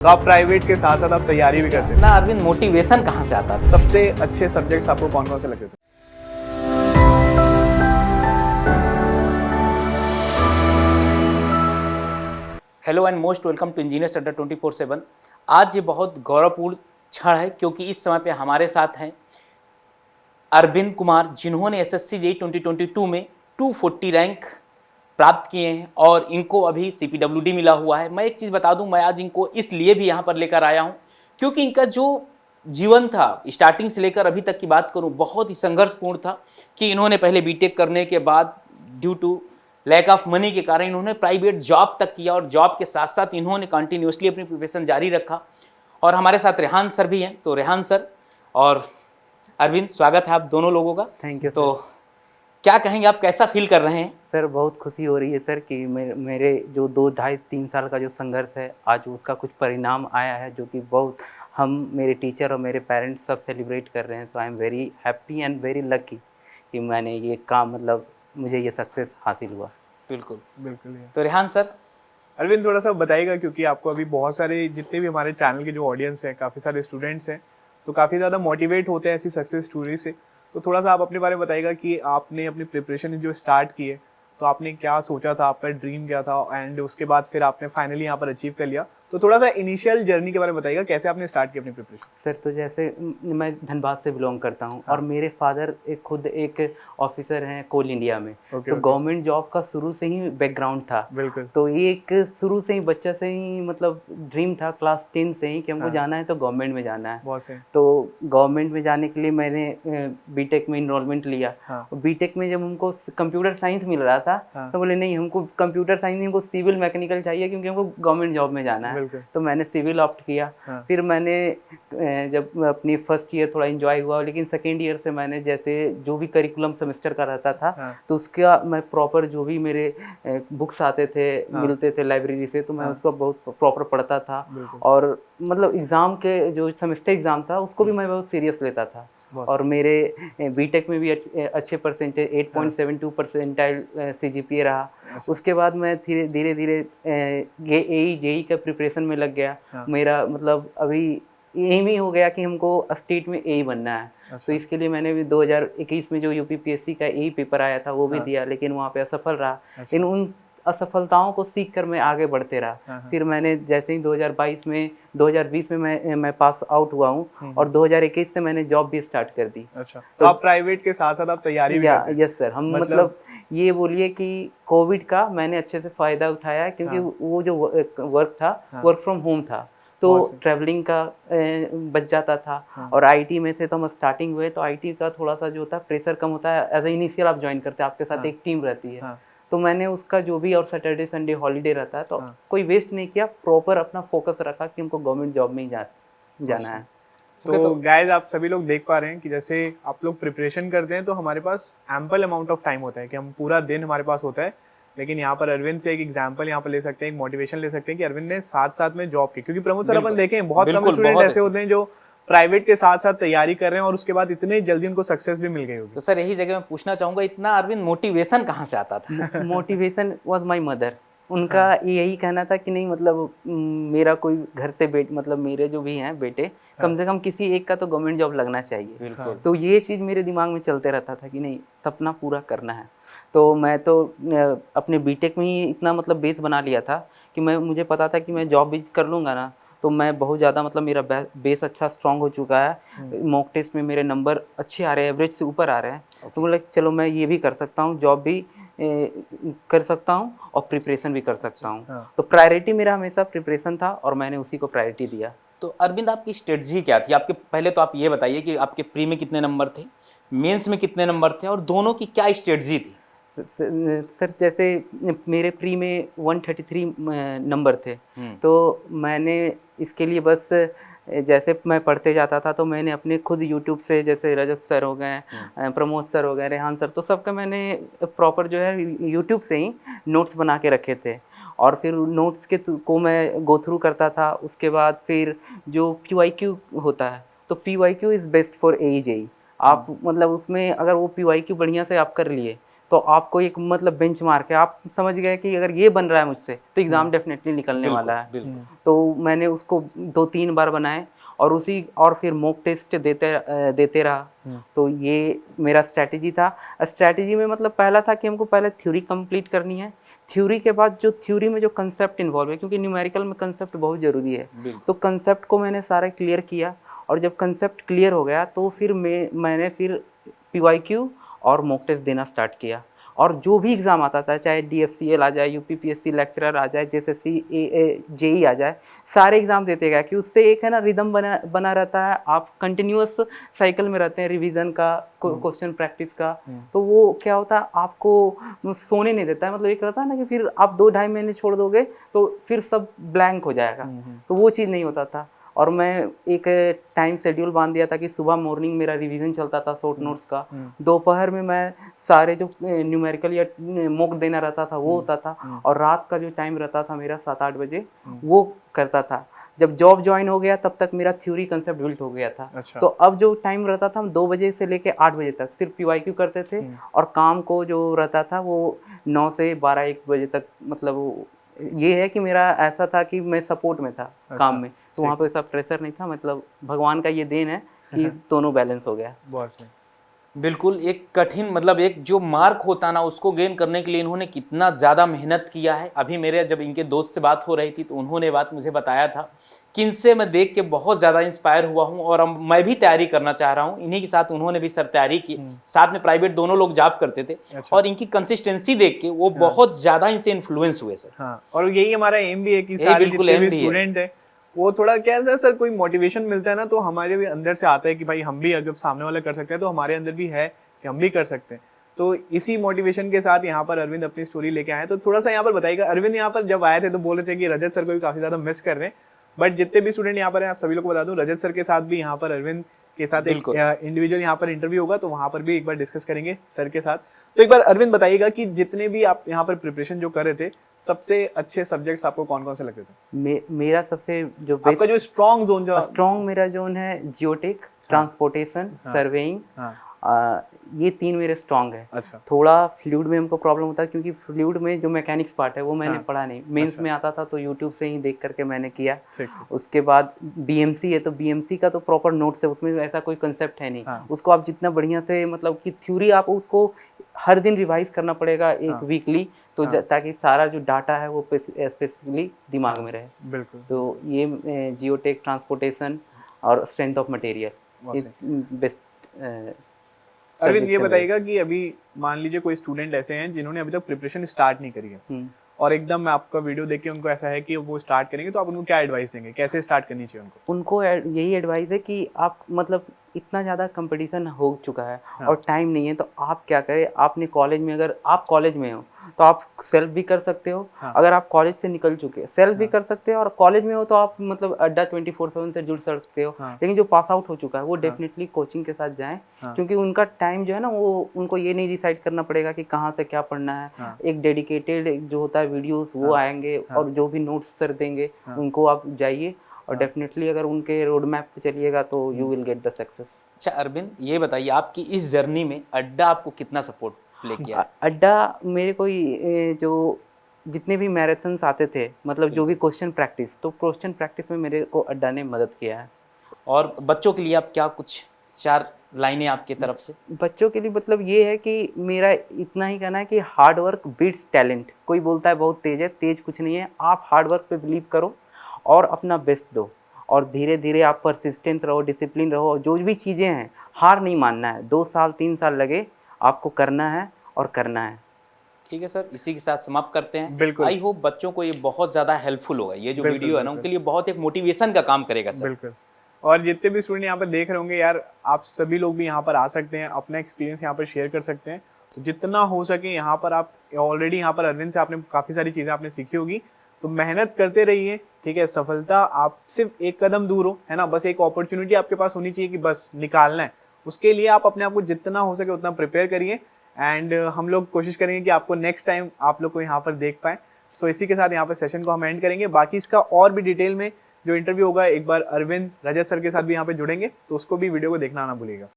तो आप प्राइवेट के साथ साथ आप तैयारी भी करते थे। ना अरविंद, मोटिवेशन कहाँ से आता था? सबसे अच्छे सब्जेक्ट्स आपको कौन कौन से लगते थे? Hello and most welcome to Engineers Adda 24/7। आज ये बहुत गौरवपूर्ण क्षण है क्योंकि इस समय पे हमारे साथ हैं अरविंद कुमार, जिन्होंने एसएससी जेईई 2022 में 240 रैंक प्राप्त किए हैं और इनको अभी सीपीडब्ल्यूडी मिला हुआ है। मैं एक चीज़ बता दूं, मैं आज इनको इसलिए भी यहाँ पर लेकर आया हूँ क्योंकि इनका जो जीवन था, स्टार्टिंग से लेकर अभी तक की बात करूँ, बहुत ही संघर्षपूर्ण था कि इन्होंने पहले बीटेक करने के बाद due to lack of money के कारण इन्होंने प्राइवेट जॉब तक किया और जॉब के साथ साथ इन्होंने कंटिन्यूसली अपनी प्रिपरेशन जारी रखा। और हमारे साथ रेहान सर भी हैं, तो रेहान सर और अरविंद, स्वागत है आप दोनों लोगों का। थैंक यू तो क्या कहेंगे, आप कैसा फील कर रहे हैं? सर। बहुत खुशी हो रही है सर कि मेरे जो 2 ढाई 3 साल का जो संघर्ष है, आज उसका कुछ परिणाम आया है, जो कि बहुत हम मेरे टीचर और मेरे पेरेंट्स सब सेलिब्रेट कर रहे हैं। So I am very happy and very lucky कि मैंने ये काम मुझे ये सक्सेस हासिल हुआ। बिल्कुल बिल्कुल। तो रेहान सर, अरविंद थोड़ा सा बताइएगा, क्योंकि आपको अभी बहुत सारे जितने भी हमारे चैनल के जो ऑडियंस हैं, काफ़ी सारे स्टूडेंट्स हैं, तो काफ़ी ज़्यादा मोटिवेट होते हैं ऐसी सक्सेस स्टोरी से। तो थोड़ा सा आप अपने बारे में बताइएगा कि आपने अपनी प्रिपरेशन जो स्टार्ट की है, तो आपने क्या सोचा था, आपका ड्रीम क्या था, एंड उसके बाद फिर आपने फाइनली यहाँ पर अचीव कर लिया। तो थोड़ा सा इनिशियल जर्नी के बारे में बताइएगा, कैसे आपने स्टार्ट की अपनी प्रिपरेशन? सर, तो जैसे मैं धनबाद से बिलोंग करता हूँ और मेरे फादर खुद एक ऑफिसर हैं कोल इंडिया में। तो गवर्नमेंट जॉब का शुरू से ही बैकग्राउंड था। बिल्कुल। तो ये एक शुरू से ही बच्चा से ही ड्रीम था, क्लास 10 से ही, कि हमको जाना है तो गवर्नमेंट में जाना है। बहुत सही। तो गवर्नमेंट में जाने के लिए मैंने बीटेक में इनरोलमेंट लिया। बीटेक में जब हमको कंप्यूटर साइंस मिल रहा था, तो बोले नहीं, हमको कंप्यूटर साइंस नहीं, हमको सिविल मैकेनिकल चाहिए क्योंकि हमको गवर्नमेंट जॉब में जाना है। तो मैंने सिविल ऑप्ट किया। फिर मैंने जब अपनी फर्स्ट ईयर थोड़ा एंजॉय हुआ, लेकिन सेकेंड ईयर से मैंने जैसे जो भी करिकुलम सेमेस्टर का रहता था, तो उसका मैं प्रॉपर जो भी मेरे बुक्स आते थे, मिलते थे लाइब्रेरी से, तो मैं उसको बहुत प्रॉपर पढ़ता था। और एग्ज़ाम के जो सेमेस्टर एग्ज़ाम था उसको भी मैं बहुत सीरियस लेता था। और मेरे बीटेक में भी अच्छे परसेंटेज 8.72 परसेंटाइल CGPA रहा। उसके बाद मैं धीरे धीरे जेईई का प्रिपरेशन में लग गया। मेरा अभी एम ही हो गया कि हमको स्टेट में एई बनना है। तो इसके लिए मैंने भी 2021 में जो यूपीपीएससी का एई पेपर आया था वो भी दिया, लेकिन वहाँ पे असफल रहा। इन उन असफलताओं को सीख कर मैं आगे बढ़ते रहा। फिर मैंने जैसे ही 2020 में मैं पास आउट हुआ हूँ और 2021 से मैंने जॉब भी स्टार्ट कर दी। अच्छा, तो आप प्राइवेट के साथ साथ आप तैयारी भी करते हैं? Yes sir. हम ये बोलिए कि कोविड का मैंने अच्छे से फ़ायदा उठाया, क्योंकि वो जो वर्क था, वर्क फ्रॉम होम था, तो ट्रैवलिंग का बच जाता था। और आईटी में थे तो हम स्टार्टिंग हुए, तो आईटी का थोड़ा सा जो होता है प्रेशर कम होता है। एज ए इनिशियल आप ज्वाइन करते हैं, आपके साथ एक टीम रहती है। तो मैंने उसका जो भी, और सैटरडे संडे हॉलीडे रहता है, तो कोई वेस्ट नहीं किया, प्रॉपर अपना फोकस रखा कि हमको गवर्नमेंट जॉब में ही जाना है। तो गाइज, आप सभी लोग देख पा रहे हैं कि जैसे आप लोग प्रिपरेशन करते हैं तो हमारे पास एम्पल अमाउंट ऑफ टाइम होता है कि हम पूरा दिन हमारे पास होता है। लेकिन यहाँ पर अरविंद से एक एग्जांपल यहाँ पर ले सकते हैं, एक मोटिवेशन ले सकते हैं कि अरविंद ने साथ साथ में जॉब की। क्योंकि प्रमोद सर, अपन देखें बहुत कम स्टूडेंट ऐसे होते हैं जो प्राइवेट के साथ साथ तैयारी कर रहे हैं और उसके बाद इतने जल्दी उनको सक्सेस भी मिल गई होगी। तो सर यही जगह मैं पूछना चाहूँगा, इतना अरविंद मोटिवेशन कहाँ से आता था? Motivation was my mother. उनका यही कहना था कि नहीं, मेरा कोई घर से मेरे जो भी हैं बेटे, कम से कम किसी एक का तो गवर्नमेंट जॉब लगना चाहिए। तो ये चीज़ मेरे दिमाग में चलते रहता था कि नहीं, सपना पूरा करना है। तो मैं तो अपने बीटेक में ही इतना बेस बना लिया था कि मुझे पता था कि मैं जॉब भी कर लूँगा ना, तो मैं बहुत ज़्यादा मेरा बेस अच्छा स्ट्रॉन्ग हो चुका है। मॉक टेस्ट में मेरे नंबर अच्छे आ रहे हैं, एवरेज से ऊपर आ रहे हैं। तो चलो मैं ये भी कर सकता हूँ, जॉब भी कर सकता हूँ और प्रिपरेशन भी कर सकता हूँ। तो प्रायोरिटी मेरा हमेशा प्रिपरेशन था और मैंने उसी को प्रायोरिटी दिया। तो अरविंद, आपकी स्ट्रेटजी क्या थी? आपके पहले तो आप ये बताइए कि आपके प्री में कितने नंबर थे, मेंस में कितने नंबर थे, और दोनों की क्या स्ट्रेटजी थी? सर जैसे मेरे प्री में 133 नंबर थे। तो मैंने इसके लिए बस जैसे मैं पढ़ते जाता था, तो मैंने अपने खुद यूट्यूब से, जैसे रजत सर हो गए, प्रमोद सर हो गए, रेहान सर, तो सबका मैंने प्रॉपर जो है यूट्यूब से ही नोट्स बना के रखे थे। और फिर नोट्स को मैं गो थ्रू करता था। उसके बाद फिर जो PYQ होता है, तो PYQ is best for AE JEE। आप उसमें अगर वो PYQ बढ़िया से आप कर लिए, तो आपको एक मतलब बेंचमार्क है, आप समझ गए कि अगर ये बन रहा है मुझसे तो एग्ज़ाम डेफिनेटली निकलने वाला है। बिल्कुल। तो मैंने उसको 2-3 बार बनाए और फिर मॉक टेस्ट देते रहा। तो ये मेरा स्ट्रैटेजी था। स्ट्रैटेजी में मतलब पहला था कि हमको पहले थ्योरी कंप्लीट करनी है। थ्योरी के बाद जो थ्योरी में जो कंसेप्ट इन्वॉल्व है, क्योंकि न्यूमेरिकल में कंसेप्ट बहुत ज़रूरी है, तो कंसेप्ट को मैंने सारा क्लियर किया। और जब कंसेप्ट क्लियर हो गया तो फिर मैंने फिर PYQ और मॉक टेस्ट देना स्टार्ट किया। और जो भी एग्ज़ाम आता था, चाहे DFCL आ जाए, UPPSC लेक्चरर आ जाए, JSSC JEE आ जाए, सारे एग्ज़ाम देते गए कि उससे एक है ना रिदम बना रहता है, आप कंटिन्यूअस साइकिल में रहते हैं रिवीजन का, क्वेश्चन प्रैक्टिस का। तो वो क्या होता है, आपको सोने नहीं देता है। मतलब एक रहता है ना कि फिर आप 2-2.5 महीने छोड़ दोगे तो फिर सब ब्लैंक हो जाएगा, तो वो चीज़ नहीं होता था। और मैं एक टाइम शेड्यूल बांध दिया था कि सुबह मॉर्निंग मेरा रिवीजन चलता था शॉर्ट नोट्स का, दोपहर में मैं सारे जो न्यूमेरिकल या मॉक देना रहता था वो होता था, और रात का जो टाइम रहता था मेरा 7-8 बजे वो करता था। जब जॉब ज्वाइन हो गया तब तक मेरा थ्योरी कंसेप्ट बिल्ट हो गया था। अच्छा। तो अब जो टाइम रहता था, हम 2 बजे से लेके 8 बजे तक सिर्फ PYQ करते थे, और काम को जो रहता था वो 9 से 12-1 बजे तक। मतलब ये है कि मेरा ऐसा था कि मैं सपोर्ट में था काम में, तो वहाँ पे सब प्रेशर नहीं था। मतलब भगवान का ये देन है कि दोनों बैलेंस हो गया। बहुत सही। बिल्कुल, एक कठिन मतलब एक जो मार्क होता ना उसको गेन करने के लिए इन्होंने कितना ज़्यादा मेहनत किया है। अभी मेरे जब इनके दोस्त से बात हो रही थी तो उन्होंने बात मुझे बताया था कि इनसे मैं देख के बहुत ज़्यादा इंस्पायर हुआ हूँ और अब मैं भी तैयारी करना चाह रहा हूँ। इन्हीं के साथ उन्होंने भी सर तैयारी की, साथ में प्राइवेट दोनों लोग जॉब करते थे। अच्छा। और इनकी कंसिस्टेंसी देख के वो बहुत ज़्यादा इनसे इन्फ्लुएंस हुए सर। हाँ, और यही हमारा एम भी है कि यही सारे बिल्कुल जितने aim भी भी है। स्टूडेंट है वो थोड़ा क्या है सर, कोई मोटिवेशन मिलता है ना तो हमारे भी अंदर से आता है कि भाई हम भी जब सामने वाला कर सकते हैं तो हमारे अंदर भी है कि हम भी कर सकते हैं। तो इसी मोटिवेशन के साथ यहाँ पर अरविंद अपनी स्टोरी लेके आए। तो थोड़ा सा यहाँ पर बताइएगा, अरविंद यहाँ पर जब आए थे तो बोल रहे थे कि रजत सर को भी काफी ज्यादा मिस कर रहे हैं, बट जितने भी स्टूडेंट यहाँ पर हैं आप सभी लोग को बता दूं, रजत सर के साथ भी यहाँ पर अरविंद के साथ एक इंडिविजुअल यहाँ पर इंटरव्यू होगा, तो वहाँ पर भी एक बार डिस्कस करेंगे सर के साथ। तो एक बार अरविंद बताइएगा कि जितने भी आप यहाँ पर प्रिपरेशन जो कर रहे थे, सबसे अच्छे सब्जेक्ट्स आपको कौन कौन से लगते थे? मेरा सबसे जो आपका जो स्ट्रॉन्ग जोन जो स्ट्रॉन्ग मेरा जोन है जियोटेक, ट्रांसपोर्टेशन, सर्वेइंग, ये 3 मेरे स्ट्रॉन्ग है। अच्छा। थोड़ा फ्लूइड में हमको प्रॉब्लम होता है क्योंकि फ्लूइड में जो मैकेनिक्स पार्ट है वो मैंने पढ़ा नहीं, मेंस में आता था तो यूट्यूब से ही देख करके मैंने किया। उसके बाद BMC है तो BMC का तो प्रॉपर नोट्स है, उसमें ऐसा कोई कंसेप्ट है नहीं। उसको आप जितना बढ़िया से मतलब कि थ्योरी आप उसको हर दिन रिवाइज करना पड़ेगा एक वीकली, तो ताकि सारा जो डाटा है वो स्पेसिफिकली दिमाग में रहे। बिल्कुल। तो ये जियोटेक, ट्रांसपोर्टेशन और स्ट्रेंथ ऑफ मटेरियल ये बेस्ट। अरविंद ये बताइएगा कि अभी मान लीजिए कोई स्टूडेंट ऐसे हैं जिन्होंने अभी तक प्रिपरेशन स्टार्ट नहीं करी है और एकदम मैं आपका वीडियो देख के उनको ऐसा है कि वो स्टार्ट करेंगे, तो आप उनको क्या एडवाइस देंगे, कैसे स्टार्ट करनी चाहिए उनको यही एडवाइस है कि आप मतलब इतना ज़्यादा कंपटीशन हो चुका है और टाइम नहीं है, तो आप क्या करें, आपने कॉलेज में, अगर आप कॉलेज में हो तो आप सेल्फ भी कर सकते हो। अगर आप कॉलेज से निकल चुके हैं सेल्फ भी कर सकते हो, और कॉलेज में हो तो आप मतलब अड्डा 24/7 से जुड़ सकते हो। लेकिन जो पास आउट हो चुका है वो डेफिनेटली कोचिंग के साथ जाएं, क्योंकि उनका टाइम जो है ना वो उनको ये नहीं डिसाइड करना पड़ेगा कि कहाँ से क्या पढ़ना है। एक डेडिकेटेड जो होता है वीडियोस वो आएंगे और जो भी नोट्स सर देंगे उनको आप जाइए, और डेफिनेटली अगर उनके रोड मैप पे चलिएगा तो you will get the success. अच्छा अरविंद ये बताइए, आपकी इस जर्नी में अड्डा आपको कितना सपोर्ट प्ले किया? अड्डा मेरे को जो जितने भी मैराथन्स आते थे, मतलब जो भी क्वेश्चन प्रैक्टिस में मेरे को अड्डा ने मदद किया है। और बच्चों के लिए आप क्या कुछ 4 लाइनें आपके तरफ से? बच्चों के लिए मतलब ये है कि मेरा इतना ही कहना है कि हार्ड वर्क बीट्स टैलेंट। कोई बोलता है बहुत तेज है, तेज कुछ नहीं है, आप हार्ड वर्क पे बिलीव करो और अपना बेस्ट दो, और धीरे धीरे आप परसिस्टेंस रहो, डिसिप्लिन रहो, जो भी चीज़ें हैं हार नहीं मानना है। 2 साल 3 साल लगे आपको करना है और करना है। ठीक है सर, इसी के साथ समाप्त करते हैं। बिल्कुल। आई होप बच्चों को ये बहुत ज़्यादा हेल्पफुल होगा, ये जो वीडियो है ना उनके लिए बहुत एक मोटिवेशन का काम करेगा सर। बिल्कुल। और जितने भी स्टूडेंट यहाँ पर देख रहे होंगे यार, आप सभी लोग भी यहाँ पर आ सकते हैं, अपना एक्सपीरियंस यहाँ पर शेयर कर सकते हैं। तो जितना हो सके यहाँ पर आप ऑलरेडी यहाँ पर अरविंद से आपने काफ़ी सारी चीज़ें आपने सीखी होगी, तो मेहनत करते रहिए। ठीक है, सफलता आप सिर्फ एक कदम दूर हो, है ना, बस एक अपॉर्चुनिटी आपके पास होनी चाहिए कि बस निकालना है। उसके लिए आप अपने आप को जितना हो सके उतना प्रिपेयर करिए, एंड हम लोग कोशिश करेंगे कि आपको नेक्स्ट टाइम आप लोग को यहाँ पर देख पाएँ। सो इसी के साथ यहाँ पर सेशन को हम एंड करेंगे। बाकी इसका और भी डिटेल में जो इंटरव्यू होगा, एक बार अरविंद रजत सर के साथ भी यहाँ पे जुड़ेंगे, तो उसको भी वीडियो को देखना ना भूलिएगा।